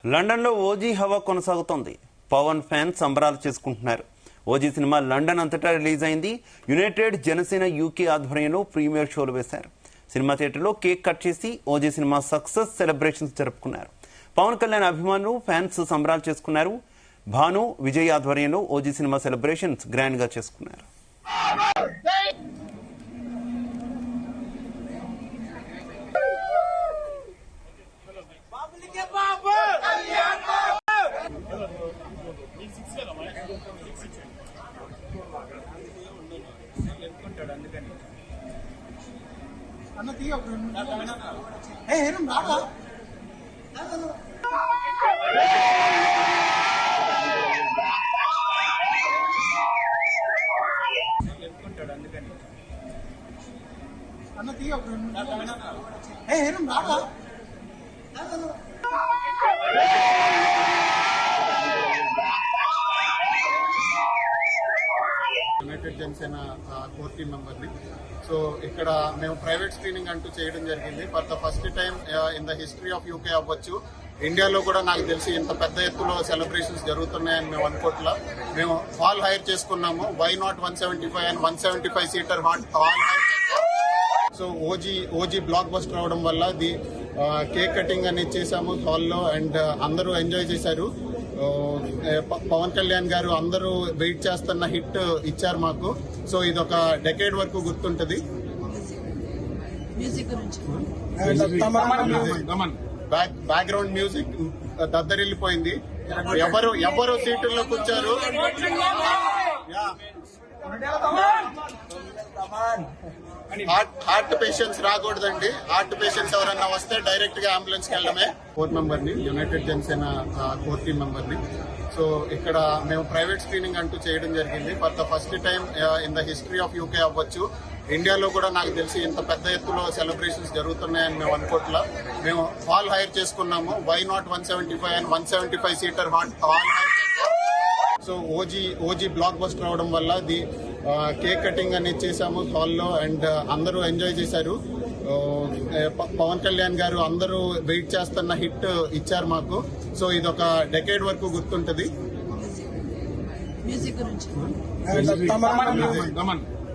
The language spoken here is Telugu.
లండన్ లో ఓజీ హవా కొనసాగుతోంది. పవన్ ఫ్యాన్స్ సంబరాలు చేసుకుంటున్నారు. ఓజీ సినిమా లండన్ అంతటా రిలీజ్ అయింది. యునైటెడ్ జనసేన యూకే ఆధ్వర్యంలో ప్రీమియర్ షోలు వేశారు. సినిమా థియేటర్లో కేక్ కట్ చేసి ఓజీ సినిమా సక్సెస్ సెలబ్రేషన్స్ జరుపుకున్నారు. పవన్ కళ్యాణ్ అభిమానులు ఫ్యాన్స్ సంబరాలు చేసుకున్నారు. భాను విజయ్ ఆధ్వర్యంలో ఓజీ సినిమా సెలబ్రేషన్స్ గ్రాండ్ గా చేసుకున్నారు. యునైటెడ్ జనసేన కోర్ టీమ్ మెంబర్ని. సో ఇక్కడ మేము ప్రైవేట్ స్క్రీనింగ్ అంటూ చేయడం జరిగింది. For the first time in the history of UK అవ్వచ్చు, ఇండియాలో కూడా నాకు తెలిసి ఇంత పెద్ద ఎత్తులో సెలబ్రేషన్స్ జరుగుతున్నాయని మేము అనుకోవట్లా. మేము హాల్ హైర్ చేసుకున్నాము. Why not 175 and 175 seater hall hire చేసాము. సో ఓజీ బ్లాక్ బస్టర్ అవడం వల్ల ది కేక్ కటింగ్ అనేది చేశాము హాల్లో అండ్ అందరూ ఎంజాయ్ చేశారు. పవన్ కళ్యాణ్ గారు అందరూ వెయిట్ చేస్తున్న హిట్ ఇచ్చారు మాకు. సో ఇది ఒక డెకేడ్ వరకు గుర్తుంటది. బ్యాక్గ్రౌండ్ మ్యూజిక్ దద్దరిల్లిపోయింది. ఎవరు సీటుల్లో కూర్చారు. హార్ట్ పేషెంట్స్ రాకూడదండి. హార్ట్ పేషెంట్స్ ఎవరన్నా వస్తే డైరెక్ట్ గా అంబులెన్స్ కి వెళ్ళడమే. కోర్ మెంబర్ ని, United Janasena core team member ని. సో ఇక్కడ మేము ప్రైవేట్ స్క్రీనింగ్ అంటూ చేయడం జరిగింది. For the first time in the history of UK అవ్వచ్చు, ఇండియాలో కూడా నాకు తెలిసి ఇంత పెద్ద ఎత్తులో సెలబ్రేషన్స్ జరుగుతున్నాయని మేము అనుకోవట్లా. మేము హాల్ హైర్ చేసుకున్నాము. Why not 175 and 175 seater hall hire చేసాము. సో ఓజీ బ్లాక్ బస్టర్ అవడం వల్ల ది కేక్ కటింగ్ అనేది చేశాము హాల్లో అండ్ అందరూ ఎంజాయ్ చేశారు. పవన్ కళ్యాణ్ గారు అందరూ వెయిట్ చేస్తున్న హిట్ ఇచ్చారు మాకు. సో ఇది ఒక డెకేడ్ వరకు గుర్తుంటది.